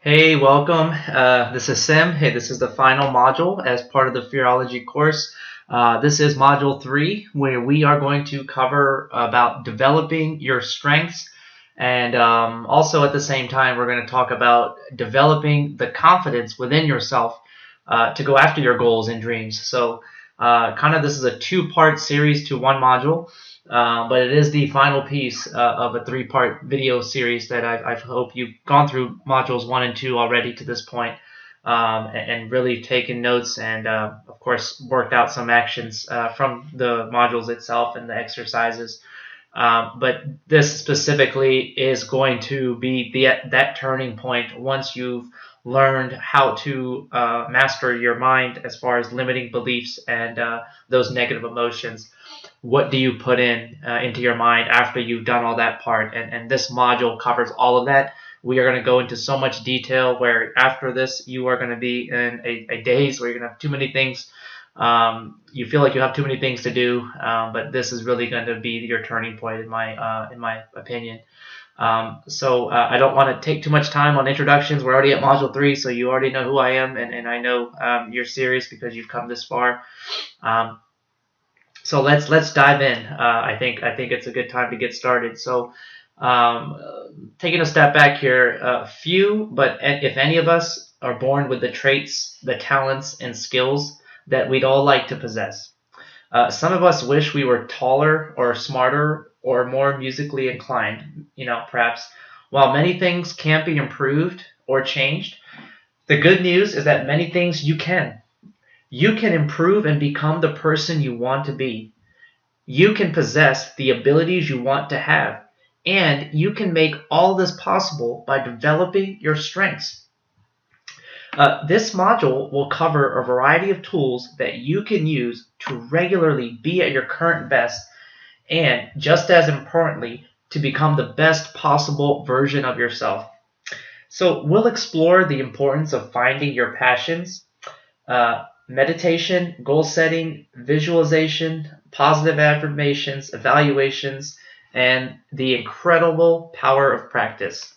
Hey, welcome. This is Sim. Hey, this is the final module as part of the Fearology course. This is module 3, where we are going to cover about developing your strengths, and also at the same time, we're going to talk about developing the confidence within yourself to go after your goals and dreams. So, kind of this is a two-part series to one module. But it is the final piece of a three-part video series that I hope you've gone through modules 1 and 2 already to this point, and really taken notes and, of course, worked out some actions from the modules itself and the exercises. But this specifically is going to be that turning point once you've learned how to master your mind as far as limiting beliefs and those negative emotions. What do you put into your mind after you've done all that part? And this module covers all of that. We are going to go into so much detail where after this you are going to be in a daze where you're going to have too many things. You feel like you have too many things to do, but this is really going to be your turning point in my opinion. So I don't want to take too much time on introductions. We're already at module 3, so you already know who I am, and I know you're serious because you've come this far. So let's dive in. I think it's a good time to get started. So taking a step back here, few, but if any of us are born with the traits, the talents, and skills that we'd all like to possess. Some of us wish we were taller or smarter or more musically inclined, perhaps. While many things can't be improved or changed, the good news is that many things you can. You can improve and become the person you want to be. You can possess the abilities you want to have. And you can make all this possible by developing your strengths. This module will cover a variety of tools that you can use to regularly be at your current best and, just as importantly, to become the best possible version of yourself. So we'll explore the importance of finding your passions, meditation, goal setting, visualization, positive affirmations, evaluations, and the incredible power of practice.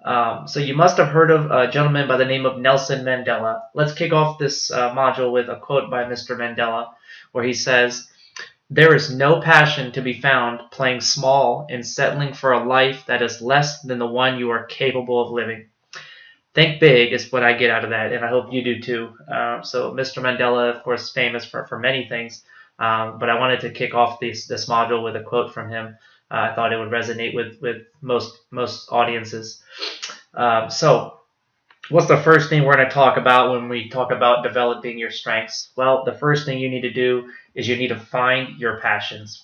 So you must have heard of a gentleman by the name of Nelson Mandela. Let's kick off this module with a quote by Mr. Mandela, where he says, "There is no passion to be found playing small and settling for a life that is less than the one you are capable of living." Think big is what I get out of that, and I hope you do too. So Mr. Mandela, of course, famous for many things, but I wanted to kick off this module with a quote from him. I thought it would resonate with most audiences. So what's the first thing we're going to talk about when we talk about developing your strengths? Well, the first thing you need to do is you need to find your passions.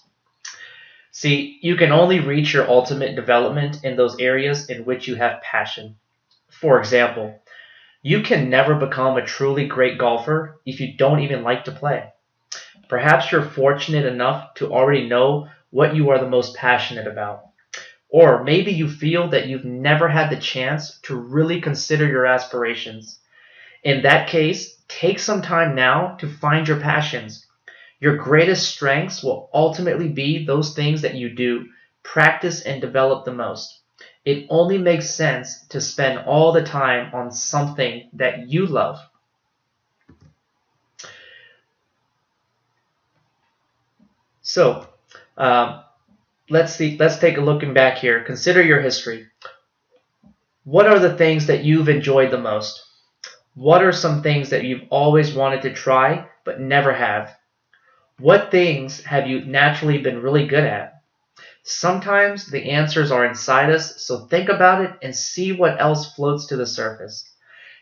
See, you can only reach your ultimate development in those areas in which you have passion. For example, you can never become a truly great golfer if you don't even like to play. Perhaps you're fortunate enough to already know what you are the most passionate about. Or maybe you feel that you've never had the chance to really consider your aspirations. In that case, take some time now to find your passions. Your greatest strengths will ultimately be those things that you do, practice, and develop the most. It only makes sense to spend all the time on something that you love. So, let's take a looking back here. Consider your history. What are the things that you've enjoyed the most? What are some things that you've always wanted to try but never have? What things have you naturally been really good at? Sometimes the answers are inside us, so think about it and see what else floats to the surface.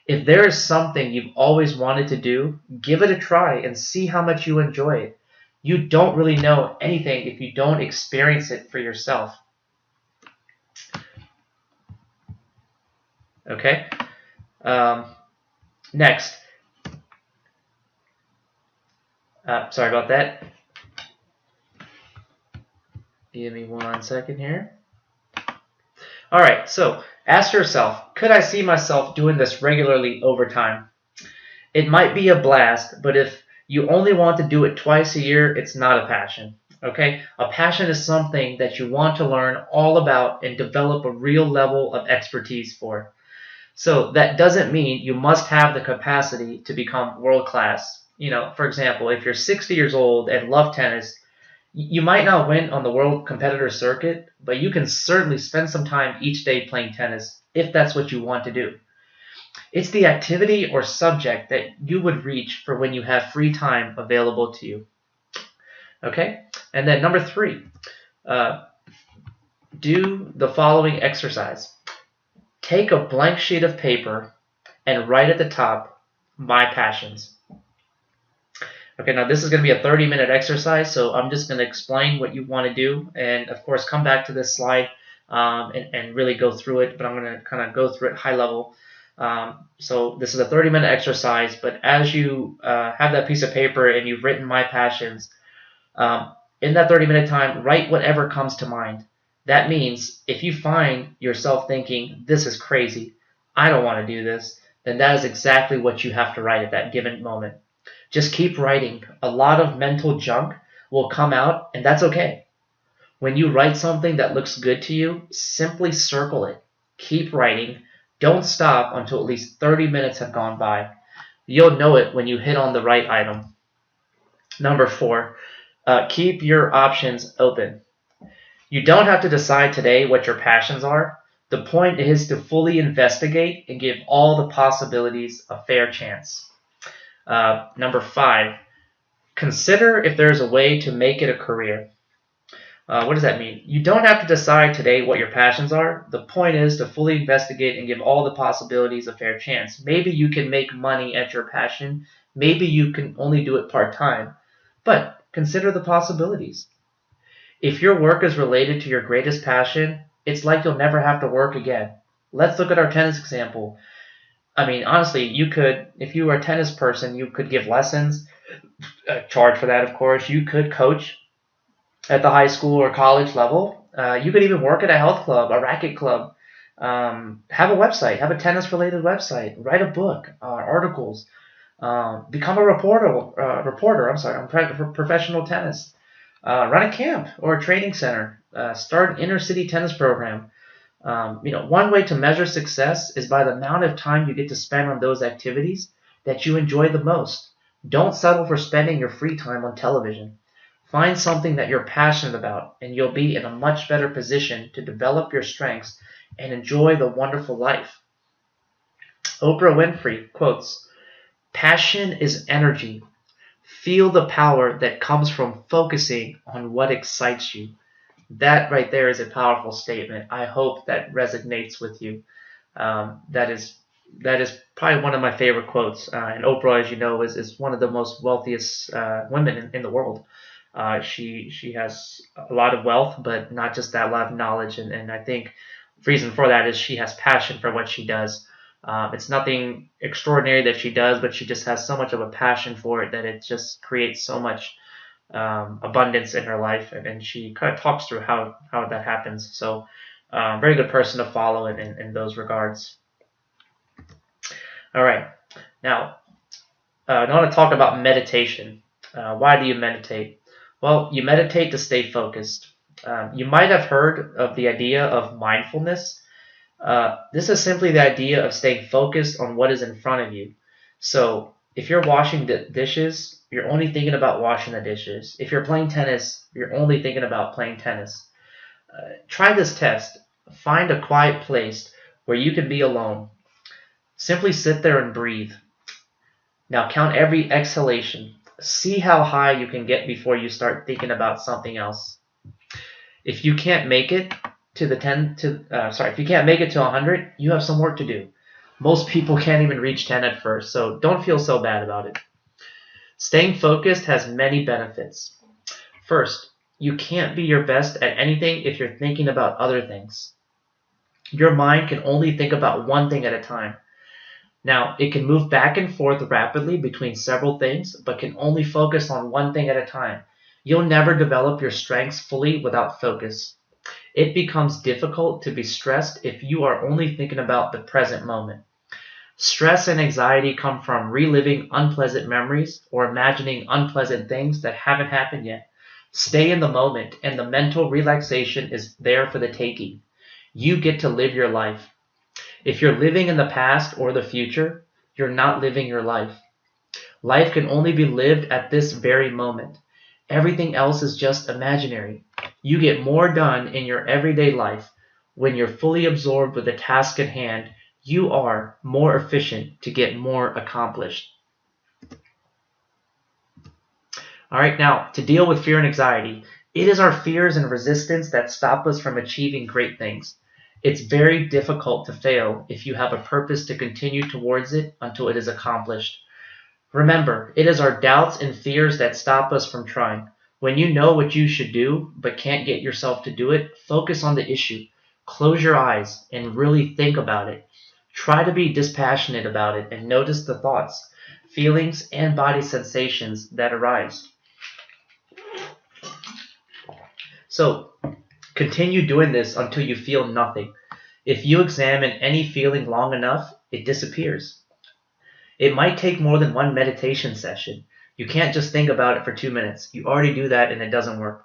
If there is something you've always wanted to do, give it a try and see how much you enjoy it. You don't really know anything if you don't experience it for yourself. Okay? Next. Sorry about that. Give me 1 second here. All right, so ask yourself, could I see myself doing this regularly over time? It might be a blast, but if you only want to do it twice a year, it's not a passion. Okay? A passion is something that you want to learn all about and develop a real level of expertise for. So that doesn't mean you must have the capacity to become world class. For example, if you're 60 years old and love tennis, you might not win on the world competitor circuit, but you can certainly spend some time each day playing tennis if that's what you want to do. It's the activity or subject that you would reach for when you have free time available to you. Okay? And then number 3, uh, do the following exercise. Take a blank sheet of paper and write at the top, my passions. Okay, now this is going to be a 30-minute exercise, so I'm just going to explain what you want to do, and of course come back to this slide and really go through it, but I'm going to kind of go through it high level. So this is a 30-minute exercise, but as you have that piece of paper and you've written my passions, in that 30-minute time, write whatever comes to mind. That means if you find yourself thinking, this is crazy, I don't want to do this, then that is exactly what you have to write at that given moment. Just keep writing. A lot of mental junk will come out, and that's okay. When you write something that looks good to you, simply circle it. Keep writing. Don't stop until at least 30 minutes have gone by. You'll know it when you hit on the right item. Number 4, keep your options open. You don't have to decide today what your passions are. The point is to fully investigate and give all the possibilities a fair chance. Number 5, consider if there's a way to make it a career. What does that mean? You don't have to decide today what your passions are. The point is to fully investigate and give all the possibilities a fair chance. Maybe you can make money at your passion. Maybe you can only do it part-time. But consider the possibilities. If your work is related to your greatest passion, it's like you'll never have to work again. Let's look at our tennis example. I mean, honestly, you could, if you were a tennis person, you could give lessons, charge for that, of course. You could coach at the high school or college level. You could even work at a health club, a racket club. Have a website, have a tennis-related website. Write a book, articles. Become a reporter. On professional tennis. Run a camp or a training center. Start an inner-city tennis program. One way to measure success is by the amount of time you get to spend on those activities that you enjoy the most. Don't settle for spending your free time on television. Find something that you're passionate about, and you'll be in a much better position to develop your strengths and enjoy the wonderful life. Oprah Winfrey quotes, "Passion is energy. Feel the power that comes from focusing on what excites you." That right there is a powerful statement. I hope that resonates with you. That is probably one of my favorite quotes. And Oprah, as you know, is one of the most wealthiest women in the world. She has a lot of wealth, but not just that, a lot of knowledge. And I think the reason for that is she has passion for what she does. It's nothing extraordinary that she does, but she just has so much of a passion for it that it just creates so much abundance in her life, and she kind of talks through how that happens. So very good person to follow in those regards. All right, now I want to talk about meditation. Why do you meditate? Well, you meditate to stay focused. You might have heard of the idea of mindfulness. This is simply the idea of staying focused on what is in front of you. So if you're washing the dishes, you're only thinking about washing the dishes. If you're playing tennis, you're only thinking about playing tennis. Try this test. Find a quiet place where you can be alone. Simply sit there and breathe. Now count every exhalation. See how high you can get before you start thinking about something else. If you can't make it to if you can't make it to 100, you have some work to do. Most people can't even reach 10 at first, so don't feel so bad about it. Staying focused has many benefits. First, you can't be your best at anything if you're thinking about other things. Your mind can only think about one thing at a time. Now, it can move back and forth rapidly between several things, but can only focus on one thing at a time. You'll never develop your strengths fully without focus. It becomes difficult to be stressed if you are only thinking about the present moment. Stress and anxiety come from reliving unpleasant memories or imagining unpleasant things that haven't happened yet. Stay in the moment, and the mental relaxation is there for the taking. You get to live your life. If you're living in the past or the future, you're not living your life. Life can only be lived at this very moment. Everything else is just imaginary. You get more done in your everyday life when you're fully absorbed with the task at hand. You are more efficient to get more accomplished. All right, now to deal with fear and anxiety, it is our fears and resistance that stop us from achieving great things. It's very difficult to fail if you have a purpose to continue towards it until it is accomplished. Remember, it is our doubts and fears that stop us from trying. When you know what you should do but can't get yourself to do it, focus on the issue. Close your eyes and really think about it. Try to be dispassionate about it and notice the thoughts, feelings, and body sensations that arise. So, continue doing this until you feel nothing. If you examine any feeling long enough, it disappears. It might take more than one meditation session. You can't just think about it for 2 minutes. You already do that and it doesn't work.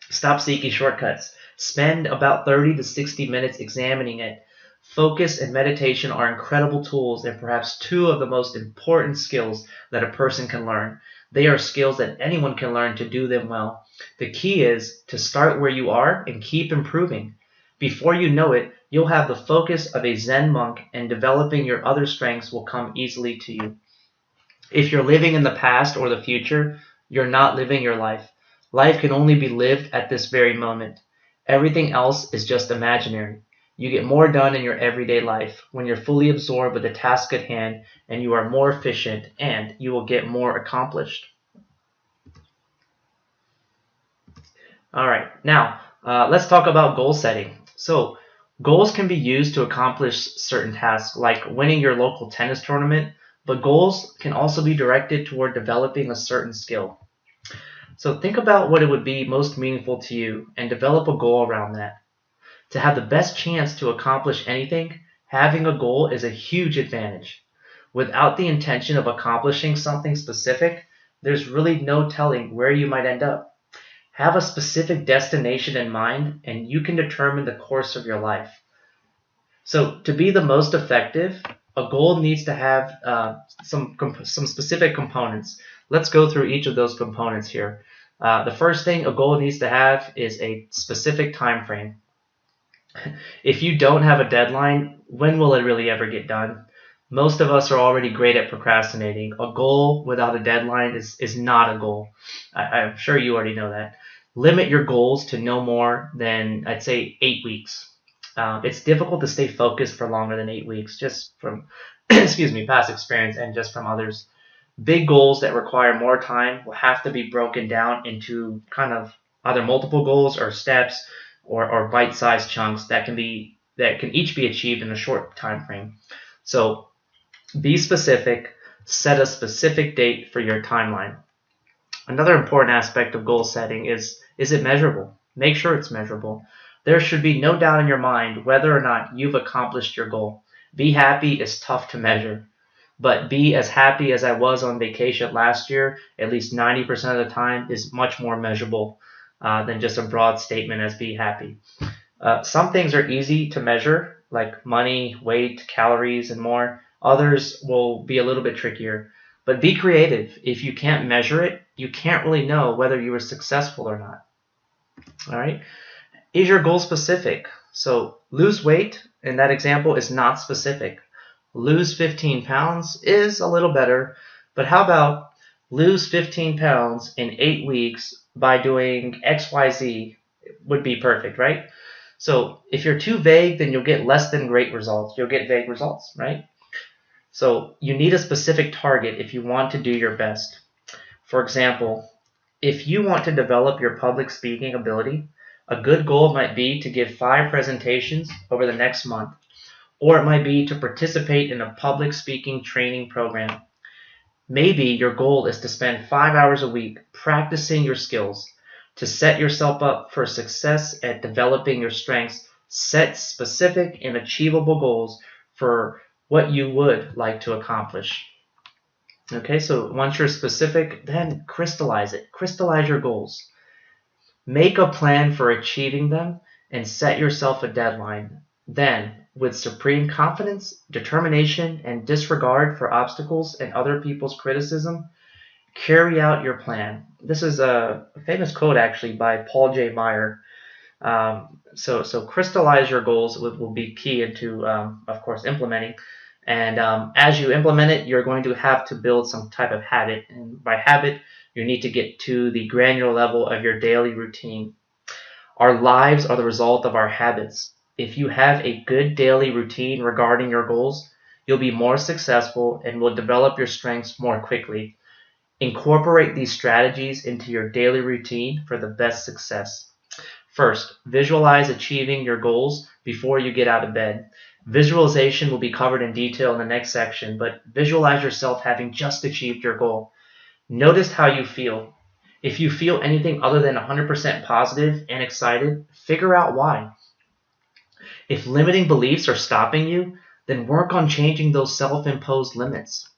Stop seeking shortcuts. Spend about 30 to 60 minutes examining it. Focus and meditation are incredible tools and perhaps two of the most important skills that a person can learn. They are skills that anyone can learn to do them well. The key is to start where you are and keep improving. Before you know it, you'll have the focus of a Zen monk, and developing your other strengths will come easily to you. If you're living in the past or the future, you're not living your life. Life can only be lived at this very moment. Everything else is just imaginary. You get more done in your everyday life when you're fully absorbed with the task at hand, and you are more efficient, and you will get more accomplished. All right, now let's talk about goal setting. So, goals can be used to accomplish certain tasks, like winning your local tennis tournament, but goals can also be directed toward developing a certain skill. So, think about what it would be most meaningful to you and develop a goal around that. To have the best chance to accomplish anything, having a goal is a huge advantage. Without the intention of accomplishing something specific, there's really no telling where you might end up. Have a specific destination in mind, and you can determine the course of your life. So, to be the most effective, a goal needs to have some specific components. Let's go through each of those components here. The first thing a goal needs to have is a specific time frame. If you don't have a deadline, when will it really ever get done? Most of us are already great at procrastinating. A goal without a deadline is not a goal. I'm sure you already know that. Limit your goals to no more than, I'd say, 8 weeks. It's difficult to stay focused for longer than 8 weeks, just from past experience and just from others. Big goals that require more time will have to be broken down into kind of either multiple goals or steps or bite-sized chunks that can each be achieved in a short time frame. So be specific, set a specific date for your timeline. Another important aspect of goal setting is it measurable? Make sure it's measurable. There should be no doubt in your mind whether or not you've accomplished your goal. Be happy is tough to measure, but be as happy as I was on vacation last year, at least 90% of the time, is much more measurable than just a broad statement as be happy. Some things are easy to measure, like money, weight, calories, and more. Others will be a little bit trickier. But be creative. If you can't measure it, you can't really know whether you were successful or not. All right? Is your goal specific? So lose weight, in that example, is not specific. Lose 15 pounds is a little better, but how about lose 15 pounds in 8 weeks by doing XYZ would be perfect, right? So if you're too vague, then you'll get less than great results. You'll get vague results, right? So you need a specific target if you want to do your best. For example, if you want to develop your public speaking ability, a good goal might be to give 5 presentations over the next month, or it might be to participate in a public speaking training program. Maybe your goal is to spend 5 hours a week practicing your skills. To set yourself up for success at developing your strengths, set specific and achievable goals for what you would like to accomplish. Okay, so once you're specific, then crystallize it. Crystallize your goals. Make a plan for achieving them and set yourself a deadline. Then, with supreme confidence, determination, and disregard for obstacles and other people's criticism, carry out your plan. This is a famous quote actually by Paul J. Meyer. So crystallize your goals will be key into, of course, implementing. And as you implement it, you're going to have to build some type of habit. And by habit, you need to get to the granular level of your daily routine. Our lives are the result of our habits. If you have a good daily routine regarding your goals, you'll be more successful and will develop your strengths more quickly. Incorporate these strategies into your daily routine for the best success. First, visualize achieving your goals before you get out of bed. Visualization will be covered in detail in the next section, but visualize yourself having just achieved your goal. Notice how you feel. If you feel anything other than 100% positive and excited, figure out why. If limiting beliefs are stopping you, then work on changing those self-imposed limits.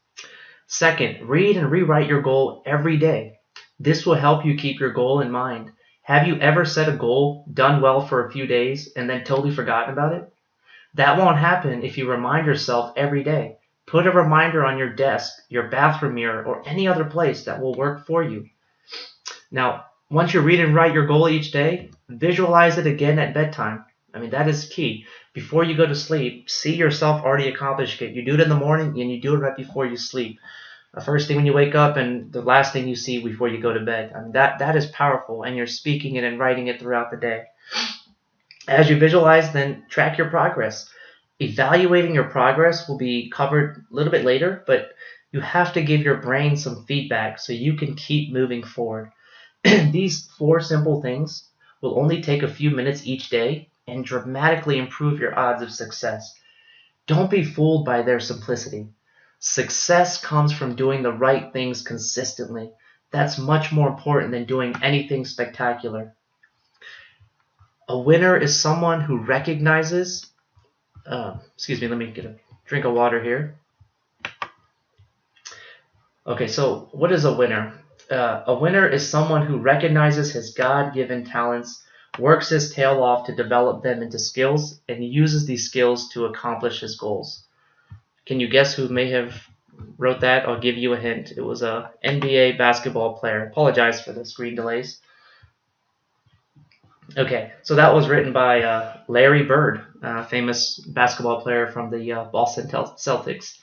Second, read and rewrite your goal every day. This will help you keep your goal in mind. Have you ever set a goal, done well for a few days, and then totally forgotten about it? That won't happen if you remind yourself every day. Put a reminder on your desk, your bathroom mirror, or any other place that will work for you. Now, once you read and write your goal each day, visualize it again at bedtime. That is key. Before you go to sleep, see yourself already accomplishing it. You do it in the morning and you do it right before you sleep. The first thing when you wake up and the last thing you see before you go to bed. That is powerful, and you're speaking it and writing it throughout the day. As you visualize, then track your progress. Evaluating your progress will be covered a little bit later, but you have to give your brain some feedback so you can keep moving forward. These 4 simple things will only take a few minutes each day and dramatically improve your odds of success. Don't be fooled by their simplicity. Success comes from doing the right things consistently. That's much more important than doing anything spectacular. A winner is someone who recognizes, excuse me, let me get a drink of water here. Okay, so what is a winner? A winner is someone who recognizes his God-given talents, works his tail off to develop them into skills, and uses these skills to accomplish his goals. Can you guess who may have wrote that? I'll give you a hint. It was a NBA basketball player. Apologize for the screen delays. Okay, so that was written by Larry Bird, famous basketball player from the Boston Celtics.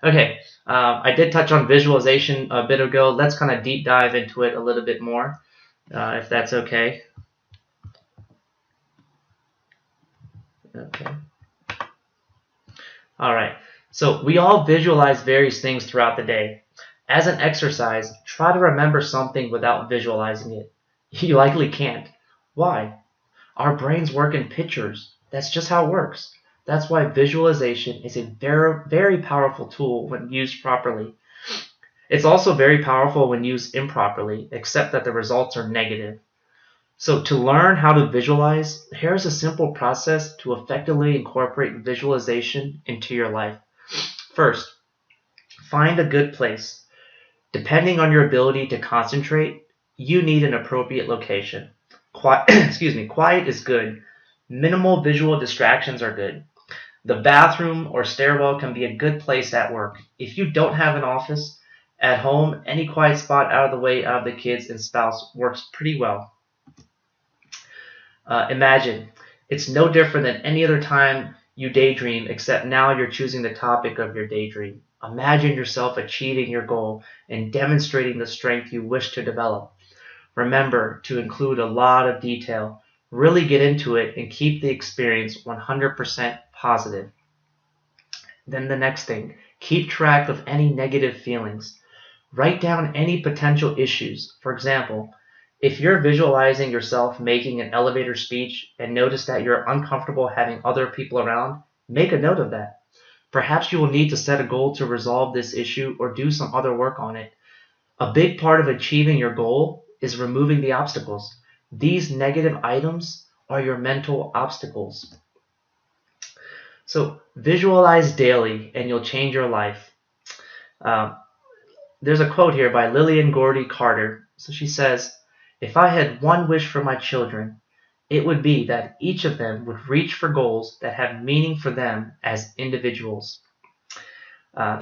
Okay, I did touch on visualization a bit ago. Let's kind of deep dive into it a little bit more, if that's okay. Okay. All right. So we all visualize various things throughout the day. As an exercise, try to remember something without visualizing it. You likely can't. Why? Our brains work in pictures. That's just how it works. That's why visualization is a very, very powerful tool when used properly. It's also very powerful when used improperly, except that the results are negative. So to learn how to visualize, here's a simple process to effectively incorporate visualization into your life. First, find a good place. Depending on your ability to concentrate, you need an appropriate location. Quiet is good. Minimal visual distractions are good. The bathroom or stairwell can be a good place at work. If you don't have an office, at home, any quiet spot out of the way of the kids and spouse works pretty well. Imagine. It's no different than any other time you daydream, except now you're choosing the topic of your daydream. Imagine yourself achieving your goal and demonstrating the strength you wish to develop. Remember to include a lot of detail. Really get into it and keep the experience 100% positive. Then the next thing, keep track of any negative feelings. Write down any potential issues. For example, if you're visualizing yourself making an elevator speech and notice that you're uncomfortable having other people around, make a note of that. Perhaps you will need to set a goal to resolve this issue or do some other work on it. A big part of achieving your goal is removing the obstacles. These negative items are your mental obstacles. So visualize daily and you'll change your life. There's a quote here by Lillian Gordy Carter. So she says, "If I had one wish for my children, it would be that each of them would reach for goals that have meaning for them as individuals.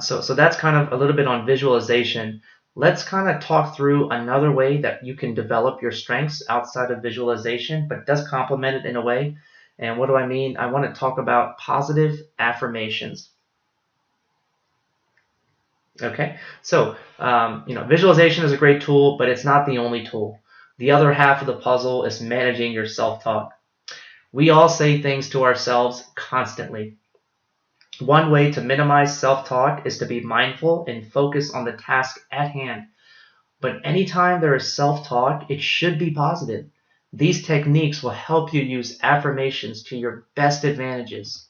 So that's kind of a little bit on visualization. Let's kind of talk through another way that you can develop your strengths outside of visualization, but does complement it in a way. And what do I mean? I want to talk about positive affirmations. Okay, so visualization is a great tool, but it's not the only tool. The other half of the puzzle is managing your self-talk. We all say things to ourselves constantly. One way to minimize self-talk is to be mindful and focus on the task at hand. But anytime there is self-talk, it should be positive. These techniques will help you use affirmations to your best advantages.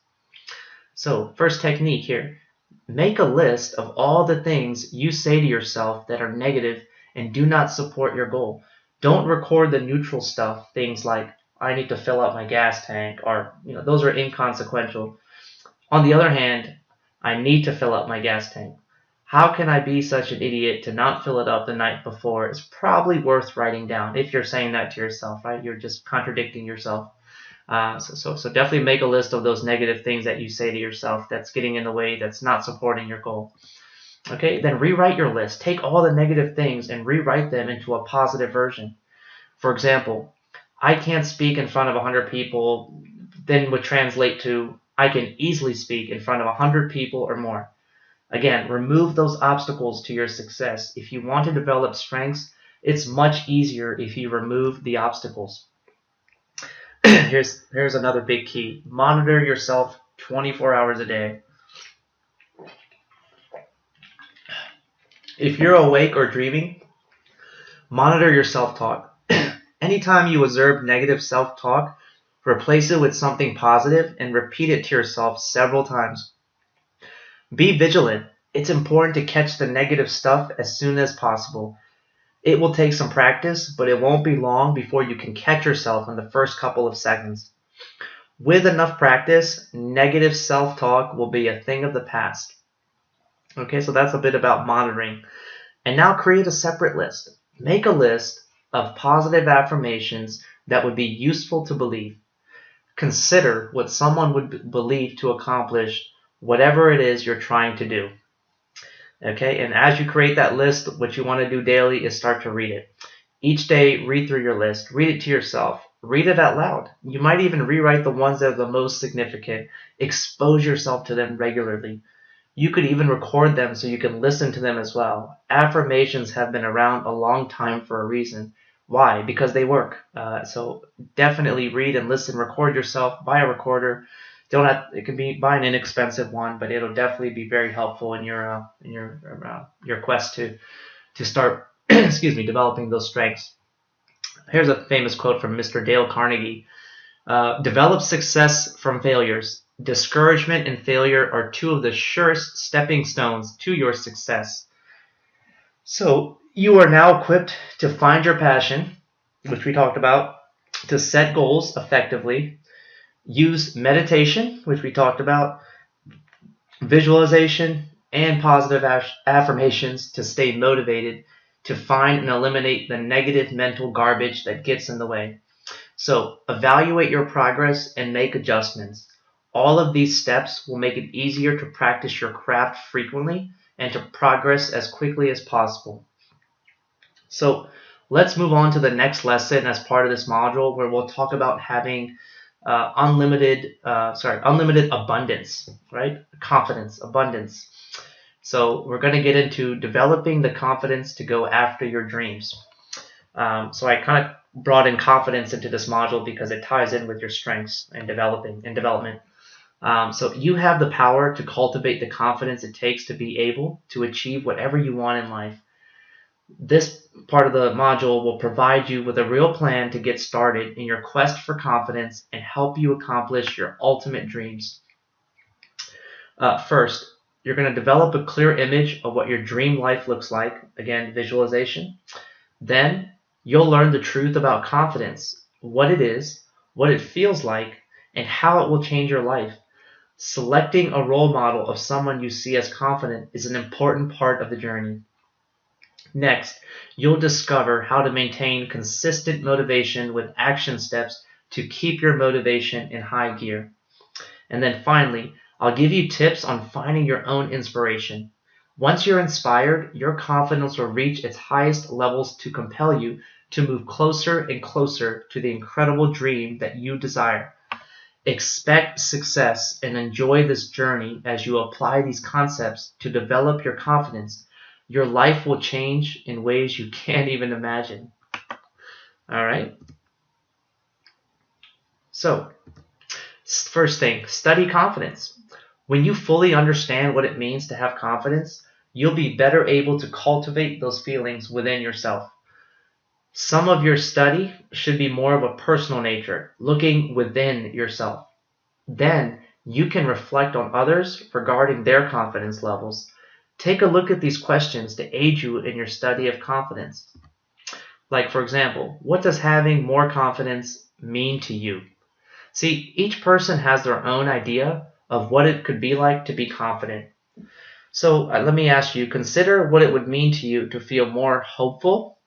So, first technique here. Make a list of all the things you say to yourself that are negative and do not support your goal. Don't record the neutral stuff, things like, I need to fill up my gas tank, or, those are inconsequential. On the other hand, I need to fill up my gas tank. How can I be such an idiot to not fill it up the night before? It's probably worth writing down if you're saying that to yourself, right? You're just contradicting yourself. So definitely make a list of those negative things that you say to yourself that's getting in the way, that's not supporting your goal. Okay, then rewrite your list. Take all the negative things and rewrite them into a positive version. For example, I can't speak in front of 100 people, then would translate to I can easily speak in front of 100 people or more. Again, remove those obstacles to your success. If you want to develop strengths, it's much easier if you remove the obstacles. Here's another big key. Monitor yourself 24 hours a day. If you're awake or dreaming, monitor your self-talk. Anytime you observe negative self-talk, replace it with something positive and repeat it to yourself several times. Be vigilant. It's important to catch the negative stuff as soon as possible. It will take some practice, but it won't be long before you can catch yourself in the first couple of seconds. With enough practice, negative self-talk will be a thing of the past. Okay, so that's a bit about monitoring. And now create a separate list. Make a list of positive affirmations that would be useful to believe. Consider what someone would believe to accomplish whatever it is you're trying to do. Okay, and as you create that list, what you want to do daily is start to read it. Each day, read through your list. Read it to yourself. Read it out loud. You might even rewrite the ones that are the most significant. Expose yourself to them regularly. You could even record them so you can listen to them as well. Affirmations have been around a long time for a reason. Why? Because they work. So definitely read and listen. Record yourself. Buy a recorder. It can be buy an inexpensive one, but it'll definitely be very helpful in your quest to start developing those strengths. Here's a famous quote from Mr. Dale Carnegie. Develop success from failures. Discouragement and failure are two of the surest stepping stones to your success. So you are now equipped to find your passion, which we talked about, to set goals effectively, use meditation, which we talked about, visualization, and positive affirmations to stay motivated, to find and eliminate the negative mental garbage that gets in the way. So evaluate your progress and make adjustments. All of these steps will make it easier to practice your craft frequently and to progress as quickly as possible. So let's move on to the next lesson as part of this module, where we'll talk about having unlimited abundance, right? Confidence, abundance. So we're going to get into developing the confidence to go after your dreams. So I kind of brought in confidence into this module because it ties in with your strengths and development. So you have the power to cultivate the confidence it takes to be able to achieve whatever you want in life. This part of the module will provide you with a real plan to get started in your quest for confidence and help you accomplish your ultimate dreams. First, you're going to develop a clear image of what your dream life looks like. Again, visualization. Then you'll learn the truth about confidence, what it is, what it feels like, and how it will change your life. Selecting a role model of someone you see as confident is an important part of the journey. Next, you'll discover how to maintain consistent motivation with action steps to keep your motivation in high gear. And then finally, I'll give you tips on finding your own inspiration. Once you're inspired, your confidence will reach its highest levels to compel you to move closer and closer to the incredible dream that you desire. Expect success and enjoy this journey as you apply these concepts to develop your confidence. Your life will change in ways you can't even imagine. All right? So, first thing, study confidence. When you fully understand what it means to have confidence, you'll be better able to cultivate those feelings within yourself. Some of your study should be more of a personal nature, looking within yourself. Then you can reflect on others regarding their confidence levels. Take a look at these questions to aid you in your study of confidence. Like, for example, what does having more confidence mean to you? See, each person has their own idea of what it could be like to be confident. So let me ask you, consider what it would mean to you to feel more hopeful,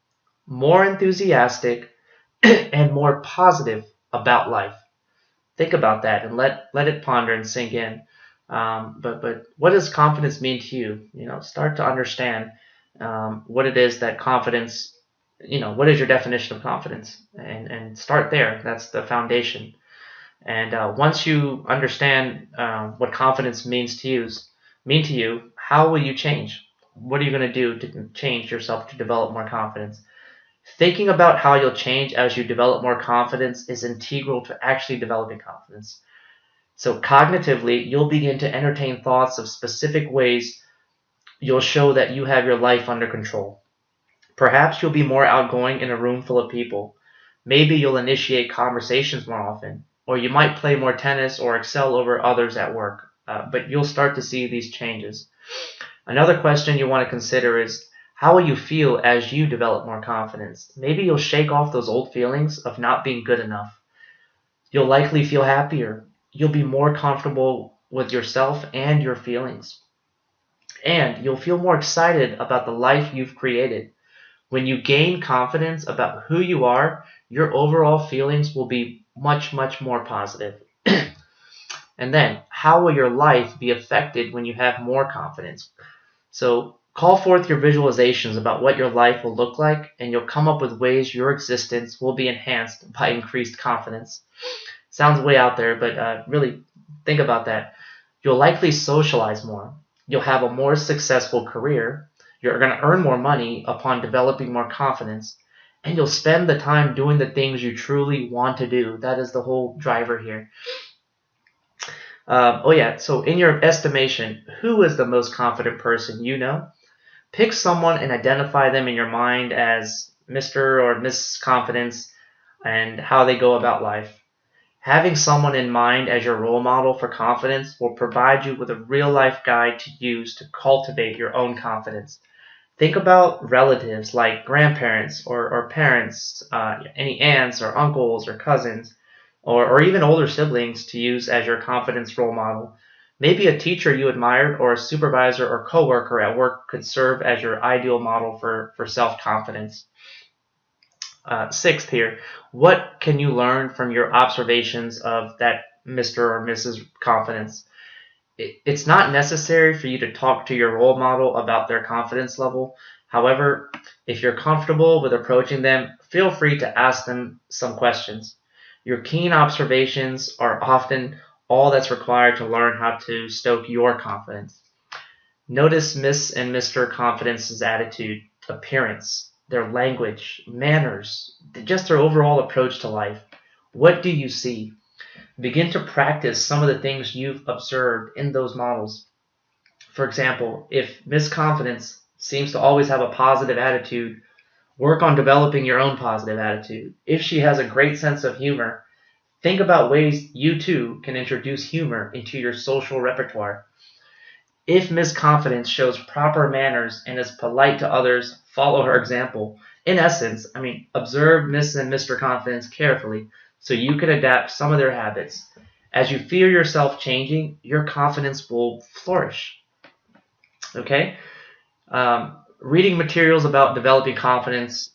more enthusiastic, and more positive about life. Think about that and let it ponder and sink in. But what does confidence mean to you? Start to understand what it is that confidence. What is your definition of confidence, and start there. That's the foundation. And once you understand what confidence means to you, how will you change? What are you going to do to change yourself to develop more confidence? Thinking about how you'll change as you develop more confidence is integral to actually developing confidence. So cognitively, you'll begin to entertain thoughts of specific ways you'll show that you have your life under control. Perhaps you'll be more outgoing in a room full of people. Maybe you'll initiate conversations more often, or you might play more tennis or excel over others at work. But you'll start to see these changes. Another question you want to consider is, how will you feel as you develop more confidence? Maybe you'll shake off those old feelings of not being good enough. You'll likely feel happier. You'll be more comfortable with yourself and your feelings. And you'll feel more excited about the life you've created. When you gain confidence about who you are, your overall feelings will be much, much more positive. And then, how will your life be affected when you have more confidence? So, call forth your visualizations about what your life will look like, and you'll come up with ways your existence will be enhanced by increased confidence. Sounds way out there, but really think about that. You'll likely socialize more. You'll have a more successful career. You're going to earn more money upon developing more confidence. And you'll spend the time doing the things you truly want to do. That is the whole driver here. So in your estimation, who is the most confident person you know? Pick someone and identify them in your mind as Mr. or Miss Confidence and how they go about life. Having someone in mind as your role model for confidence will provide you with a real-life guide to use to cultivate your own confidence. Think about relatives like grandparents or parents, any aunts or uncles or cousins, or even older siblings to use as your confidence role model. Maybe a teacher you admired or a supervisor or coworker at work could serve as your ideal model for self-confidence. Sixth here, what can you learn from your observations of that Mr. or Mrs. Confidence? It's not necessary for you to talk to your role model about their confidence level. However, if you're comfortable with approaching them, feel free to ask them some questions. Your keen observations are often all that's required to learn how to stoke your confidence. Notice Miss and Mr. Confidence's attitude, appearance, their language, manners, just their overall approach to life. What do you see? Begin to practice some of the things you've observed in those models. For example, if Miss Confidence seems to always have a positive attitude, work on developing your own positive attitude. If she has a great sense of humor, think about ways you too can introduce humor into your social repertoire. If Miss Confidence shows proper manners and is polite to others, follow her example. In essence, observe Miss and Mr. Confidence carefully so you can adapt some of their habits. As you feel yourself changing, your confidence will flourish. Okay? Reading materials about developing confidence,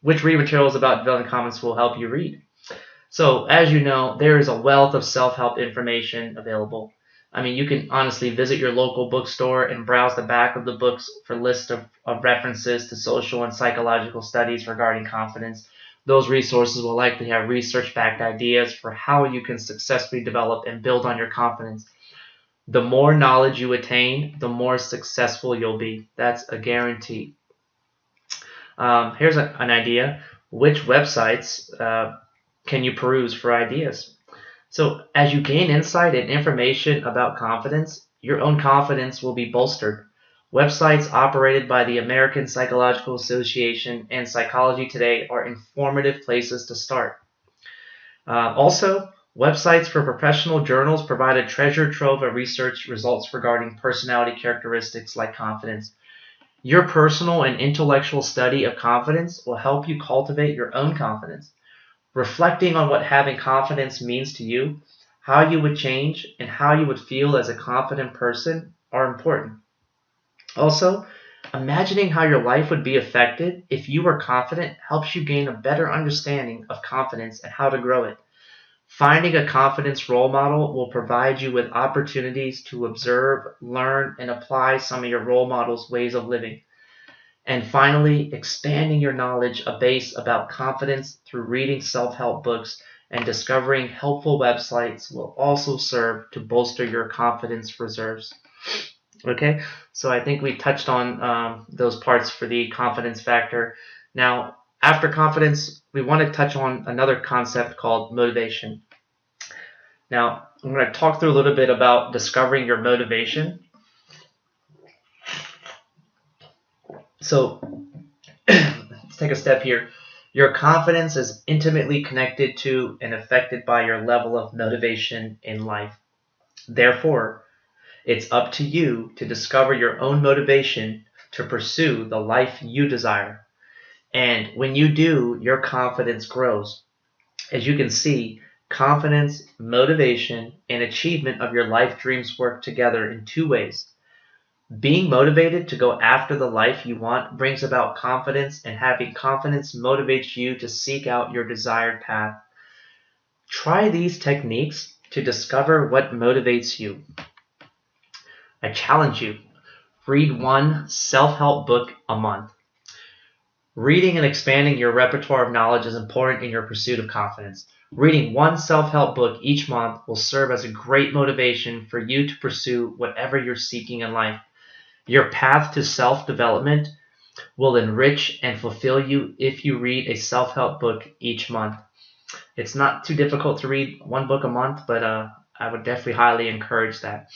which reading materials about developing confidence will help you read? So, as you know, there is a wealth of self-help information available. I mean, you can honestly visit your local bookstore and browse the back of the books for lists of references to social and psychological studies regarding confidence. Those resources will likely have research-backed ideas for how you can successfully develop and build on your confidence. The more knowledge you attain, the more successful you'll be. That's a guarantee. Here's an idea. Which websites can you peruse for ideas? So, as you gain insight and information about confidence, your own confidence will be bolstered. Websites operated by the American Psychological Association and Psychology Today are informative places to start. Also, websites for professional journals provide a treasure trove of research results regarding personality characteristics like confidence. Your personal and intellectual study of confidence will help you cultivate your own confidence. Reflecting on what having confidence means to you, how you would change, and how you would feel as a confident person are important. Also, imagining how your life would be affected if you were confident helps you gain a better understanding of confidence and how to grow it. Finding a confidence role model will provide you with opportunities to observe, learn, and apply some of your role model's ways of living. And finally, expanding your knowledge base about confidence through reading self-help books and discovering helpful websites will also serve to bolster your confidence reserves. Okay, so I think we touched on those parts for the confidence factor. Now, after confidence, we want to touch on another concept called motivation. Now, I'm going to talk through a little bit about discovering your motivation. So, let's take a step here. Your confidence is intimately connected to and affected by your level of motivation in life. Therefore, it's up to you to discover your own motivation to pursue the life you desire. And when you do, your confidence grows. As you can see, confidence, motivation, and achievement of your life dreams work together in two ways. Being motivated to go after the life you want brings about confidence, and having confidence motivates you to seek out your desired path. Try these techniques to discover what motivates you. I challenge you. Read one self-help book a month. Reading and expanding your repertoire of knowledge is important in your pursuit of confidence. Reading one self-help book each month will serve as a great motivation for you to pursue whatever you're seeking in life. Your path to self-development will enrich and fulfill you if you read a self-help book each month. It's not too difficult to read one book a month, but I would definitely highly encourage that.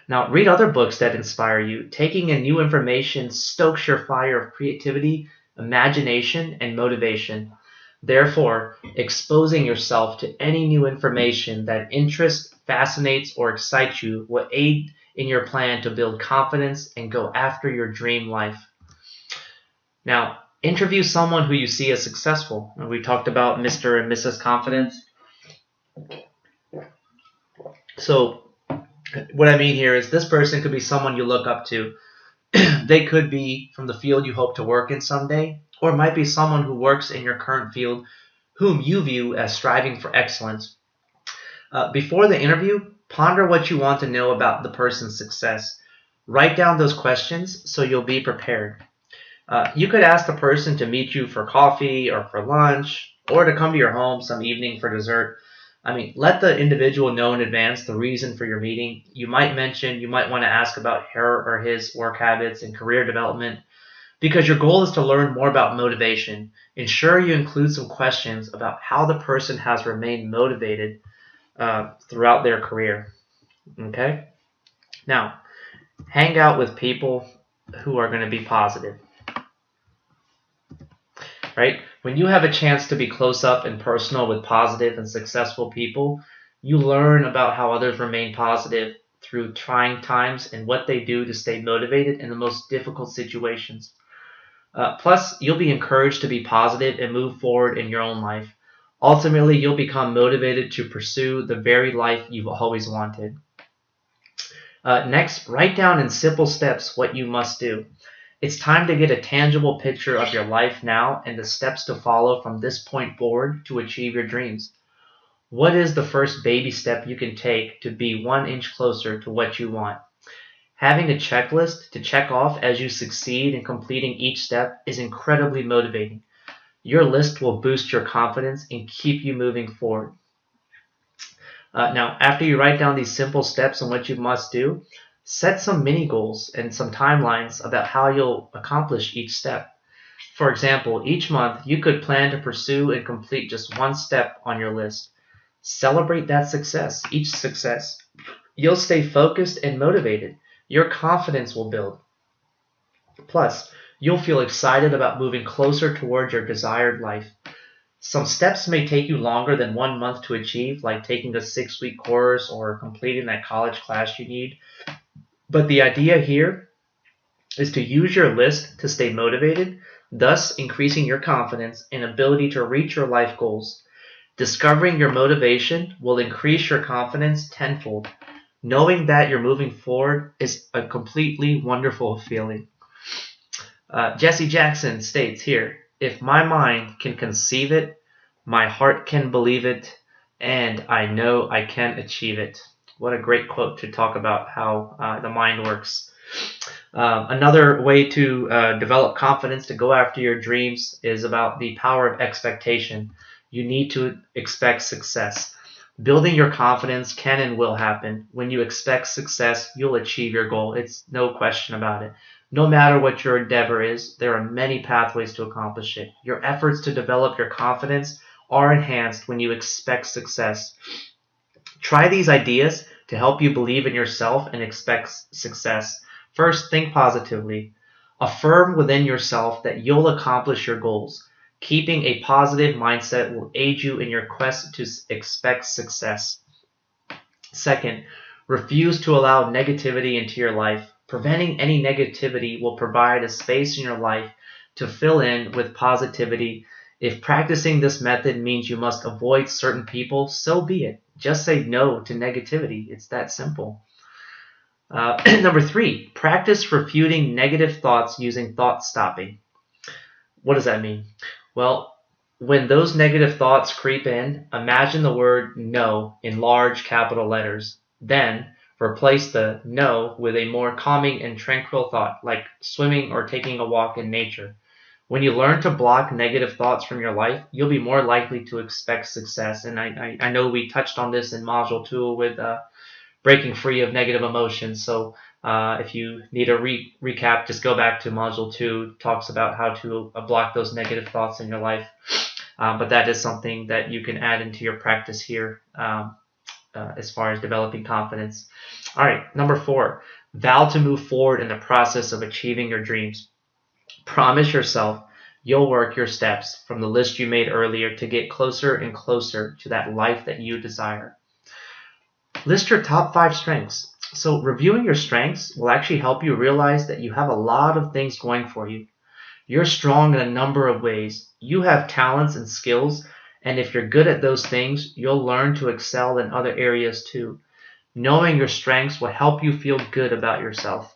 Now, read other books that inspire you. Taking in new information stokes your fire of creativity, imagination, and motivation. Therefore, exposing yourself to any new information that interests, fascinates, or excites you will aid in your plan to build confidence and go after your dream life. Now, interview someone who you see as successful. We talked about Mr. and Mrs. Confidence. So, what I mean here is this person could be someone you look up to. They could be from the field you hope to work in someday, or it might be someone who works in your current field whom you view as striving for excellence. Before the interview, ponder what you want to know about the person's success. Write down those questions so you'll be prepared. You could ask the person to meet you for coffee or for lunch, or to come to your home some evening for dessert. Let the individual know in advance the reason for your meeting. You might want to ask about her or his work habits and career development, because your goal is to learn more about motivation. Ensure you include some questions about how the person has remained motivated throughout their career. Okay? Now, hang out with people who are going to be positive. Right? When you have a chance to be close up and personal with positive and successful people, you learn about how others remain positive through trying times and what they do to stay motivated in the most difficult situations. Plus, you'll be encouraged to be positive and move forward in your own life. Ultimately, you'll become motivated to pursue the very life you've always wanted. Next, write down in simple steps what you must do. It's time to get a tangible picture of your life now and the steps to follow from this point forward to achieve your dreams. What is the first baby step you can take to be 1 inch closer to what you want? Having a checklist to check off as you succeed in completing each step is incredibly motivating. Your list will boost your confidence and keep you moving forward. Now, after you write down these simple steps on what you must do, set some mini goals and some timelines about how you'll accomplish each step. For example, each month you could plan to pursue and complete just one step on your list. Celebrate that success, each success. You'll stay focused and motivated. Your confidence will build. Plus, you'll feel excited about moving closer toward your desired life. Some steps may take you longer than 1 month to achieve, like taking a 6-week course or completing that college class you need. But the idea here is to use your list to stay motivated, thus increasing your confidence and ability to reach your life goals. Discovering your motivation will increase your confidence tenfold. Knowing that you're moving forward is a completely wonderful feeling. Jesse Jackson states here, if my mind can conceive it, my heart can believe it, and I know I can achieve it. What a great quote to talk about how the mind works. Another way to develop confidence to go after your dreams is about the power of expectation. You need to expect success. Building your confidence can and will happen. When you expect success, you'll achieve your goal. It's no question about it. No matter what your endeavor is, there are many pathways to accomplish it. Your efforts to develop your confidence are enhanced when you expect success. Try these ideas to help you believe in yourself and expect success. First, think positively. Affirm within yourself that you'll accomplish your goals. Keeping a positive mindset will aid you in your quest to expect success. Second, refuse to allow negativity into your life. Preventing any negativity will provide a space in your life to fill in with positivity. If practicing this method means you must avoid certain people, so be it. Just say no to negativity. It's that simple. Number 3, practice refuting negative thoughts using thought stopping. What does that mean? Well, when those negative thoughts creep in, imagine the word no in large capital letters. Then replace the no with a more calming and tranquil thought, like swimming or taking a walk in nature. When you learn to block negative thoughts from your life, you'll be more likely to expect success. And I know we touched on this in Module 2 with breaking free of negative emotions. So if you need a recap, just go back to Module 2. It talks about how to block those negative thoughts in your life. But that is something that you can add into your practice here as far as developing confidence. All right, number 4, vow to move forward in the process of achieving your dreams. Promise yourself you'll work your steps from the list you made earlier to get closer and closer to that life that you desire. List your top 5 strengths. So reviewing your strengths will actually help you realize that you have a lot of things going for you. You're strong in a number of ways. You have talents and skills, and if you're good at those things, you'll learn to excel in other areas too. Knowing your strengths will help you feel good about yourself.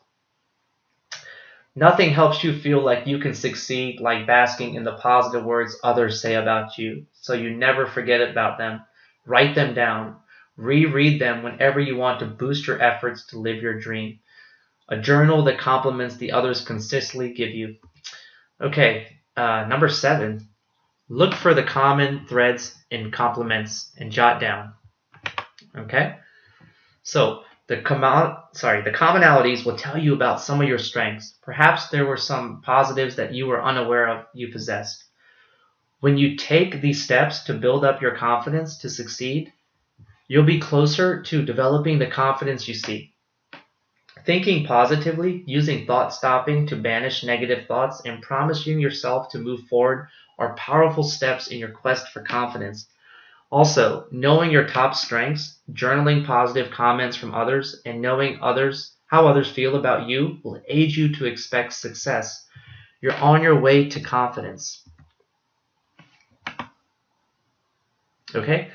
Nothing helps you feel like you can succeed like basking in the positive words others say about you, so you never forget about them. Write them down. Reread them whenever you want to boost your efforts to live your dream. A journal that compliments the others consistently give you. Okay, number 7. Look for the common threads in compliments and jot down. Okay? So, the commonalities will tell you about some of your strengths. Perhaps there were some positives that you were unaware of you possessed. When you take these steps to build up your confidence to succeed, you'll be closer to developing the confidence you seek. Thinking positively, using thought stopping to banish negative thoughts, and promising yourself to move forward are powerful steps in your quest for confidence. Also, knowing your top strengths, journaling positive comments from others, and knowing how others feel about you will aid you to expect success. You're on your way to confidence. Okay?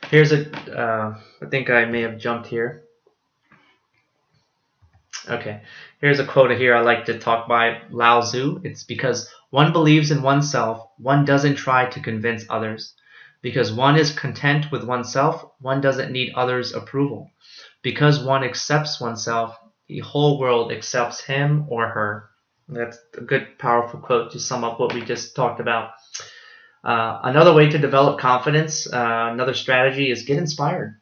Here's I think I may have jumped here. Okay, here's a quote here I like to talk by Lao Tzu. It's because one believes in oneself, one doesn't try to convince others. Because one is content with oneself, one doesn't need others' approval. Because one accepts oneself, the whole world accepts him or her. That's a good, powerful quote to sum up what we just talked about. Another way to develop confidence, another strategy is get inspired.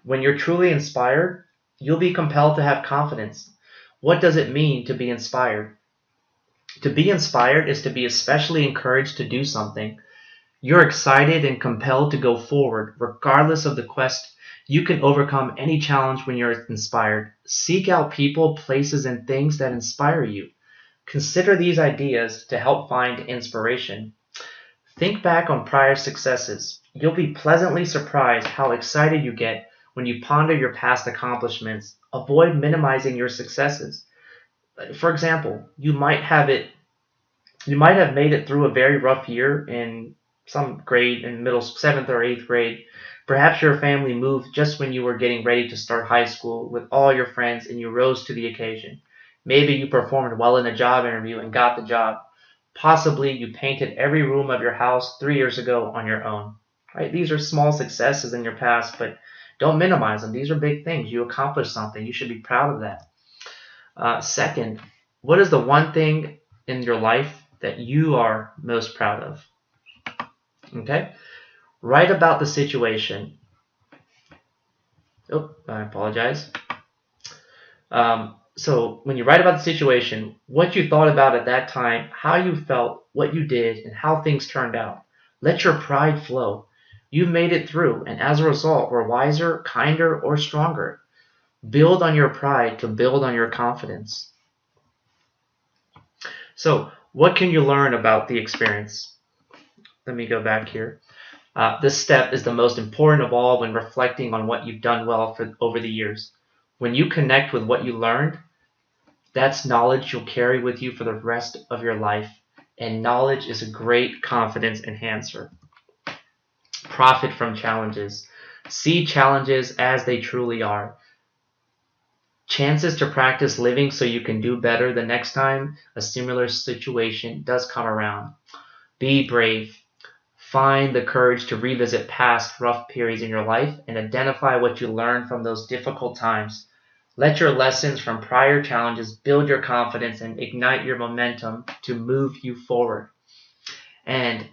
When you're truly inspired, you'll be compelled to have confidence. What does it mean to be inspired? To be inspired is to be especially encouraged to do something. You're excited and compelled to go forward, regardless of the quest. You can overcome any challenge when you're inspired. Seek out people, places, and things that inspire you. Consider these ideas to help find inspiration. Think back on prior successes. You'll be pleasantly surprised how excited you get when you ponder your past accomplishments. Avoid minimizing your successes. For example, you might have made it through a very rough year in some grade in middle 7th or 8th grade. Perhaps your family moved just when you were getting ready to start high school with all your friends and you rose to the occasion. Maybe you performed well in a job interview and got the job. Possibly you painted every room of your house 3 years ago on your own. Right? These are small successes in your past, but don't minimize them. These are big things. You accomplished something. You should be proud of that. Second, what is the one thing in your life that you are most proud of? Okay? Write about the situation. Oh, I apologize. So when you write about the situation, what you thought about at that time, how you felt, what you did, and how things turned out. Let your pride flow. You've made it through, and as a result, we're wiser, kinder, or stronger. Build on your pride to build on your confidence. So, what can you learn about the experience? Let me go back here. This step is the most important of all when reflecting on what you've done well over the years. When you connect with what you learned, that's knowledge you'll carry with you for the rest of your life. And knowledge is a great confidence enhancer. Profit from challenges. See challenges as they truly are. Chances to practice living so you can do better the next time a similar situation does come around. Be brave. Find the courage to revisit past rough periods in your life and identify what you learned from those difficult times. Let your lessons from prior challenges build your confidence and ignite your momentum to move you forward. And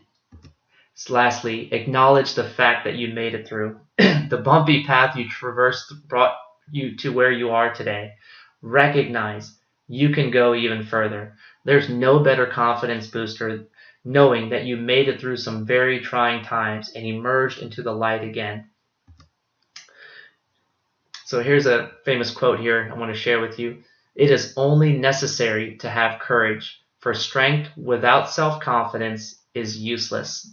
lastly, acknowledge the fact that you made it through. The bumpy path you traversed brought you to where you are today. Recognize you can go even further. There's no better confidence booster knowing that you made it through some very trying times and emerged into the light again. So here's a famous quote here I want to share with you. It is only necessary to have courage, for strength without self-confidence is useless.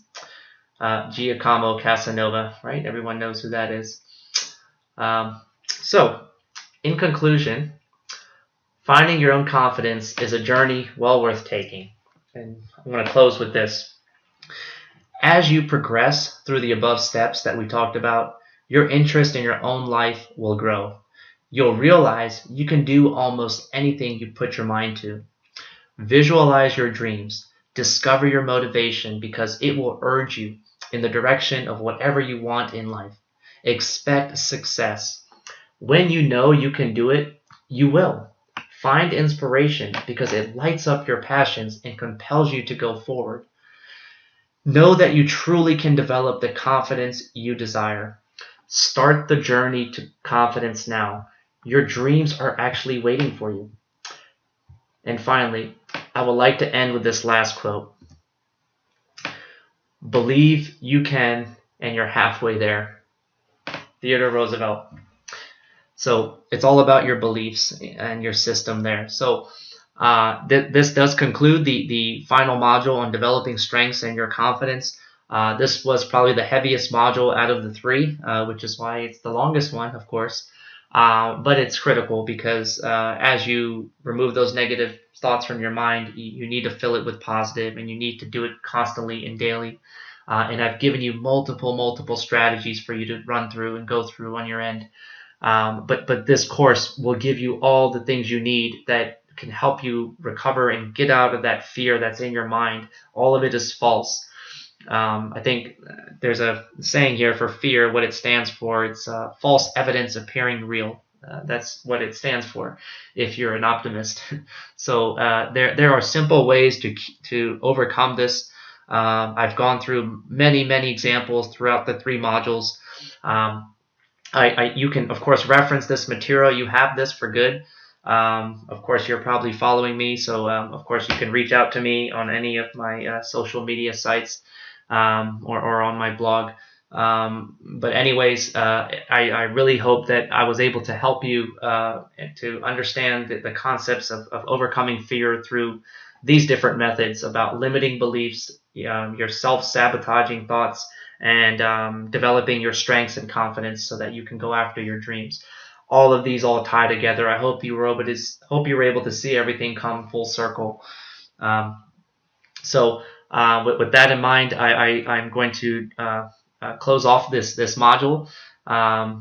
Giacomo Casanova, right? Everyone knows who that is. So, in conclusion, finding your own confidence is a journey well worth taking. And I'm going to close with this. As you progress through the above steps that we talked about, your interest in your own life will grow. You'll realize you can do almost anything you put your mind to. Visualize your dreams. Discover your motivation because it will urge you in the direction of whatever you want in life. Expect success. When you know you can do it, you will. Find inspiration because it lights up your passions and compels you to go forward. Know that you truly can develop the confidence you desire. Start the journey to confidence now. Your dreams are actually waiting for you. And finally, I would like to end with this last quote. Believe you can, and you're halfway there. Theodore Roosevelt. So it's all about your beliefs and your system there. So this does conclude the final module on developing strengths and your confidence. This was probably the heaviest module out of the three, which is why it's the longest one, of course. But it's critical because as you remove those negative thoughts from your mind, you need to fill it with positive, and you need to do it constantly and daily. And I've given you multiple strategies for you to run through and go through on your end. But this course will give you all the things you need that can help you recover and get out of that fear that's in your mind. All of it is false. I think there's a saying here for fear, what it stands for. It's false evidence appearing real. That's what it stands for if you're an optimist. So there are simple ways to overcome this. I've gone through many examples throughout the 3 modules. Um, you can, of course, reference this material. You have this for good. Of course, you're probably following me, so of course you can reach out to me on any of my social media sites, or on my blog. But anyways, I really hope that I was able to help you to understand the concepts of overcoming fear through these different methods about limiting beliefs, your self-sabotaging thoughts, and developing your strengths and confidence so that you can go after your dreams. All of these all tie together. I hope you were able to see everything come full circle. Um, with that in mind, I'm going to close off this module.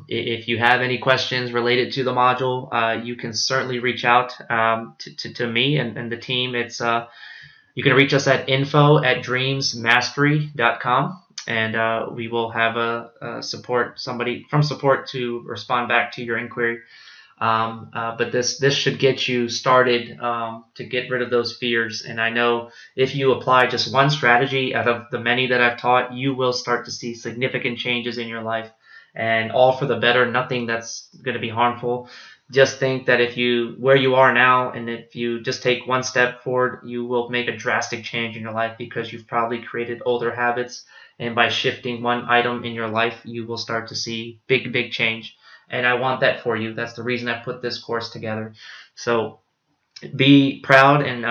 If you have any questions related to the module, you can certainly reach out to me and the team. You can reach us at info@dreamsmastery.com, and we will have somebody from support to respond back to your inquiry. But this should get you started to get rid of those fears. And I know if you apply just one strategy out of the many that I've taught, you will start to see significant changes in your life, and all for the better. Nothing that's going to be harmful. Just think that where you are now, and if you just take one step forward, you will make a drastic change in your life because you've probably created older habits. And by shifting one item in your life, you will start to see big change. And I want that for you. That's the reason I put this course together. So be proud and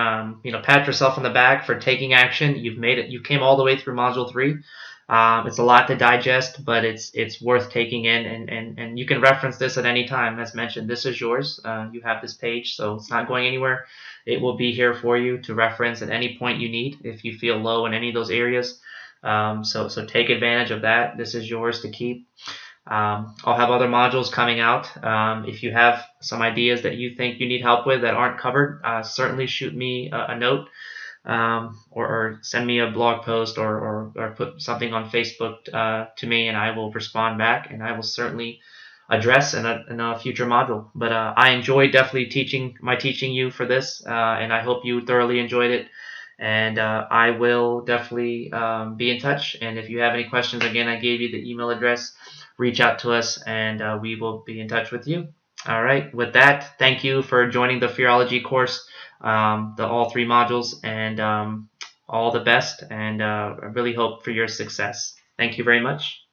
pat yourself on the back for taking action. You've made it. You came all the way through module 3. It's a lot to digest, but it's worth taking in, and you can reference this at any time. As mentioned, this is yours. You have this page, so it's not going anywhere. It will be here for you to reference at any point you need if you feel low in any of those areas. So take advantage of that. This is yours to keep. I'll have other modules coming out. If you have some ideas that you think you need help with that aren't covered, certainly shoot me a note, or send me a blog post, or put something on Facebook to me, and I will respond back, and I will certainly address in a future module. But I enjoyed definitely teaching you for this, and I hope you thoroughly enjoyed it. And I will definitely be in touch. And if you have any questions, again, I gave you the email address. Reach out to us, and we will be in touch with you. All right. With that, thank you for joining the Fearology course, all 3 modules, and all the best. And I really hope for your success. Thank you very much.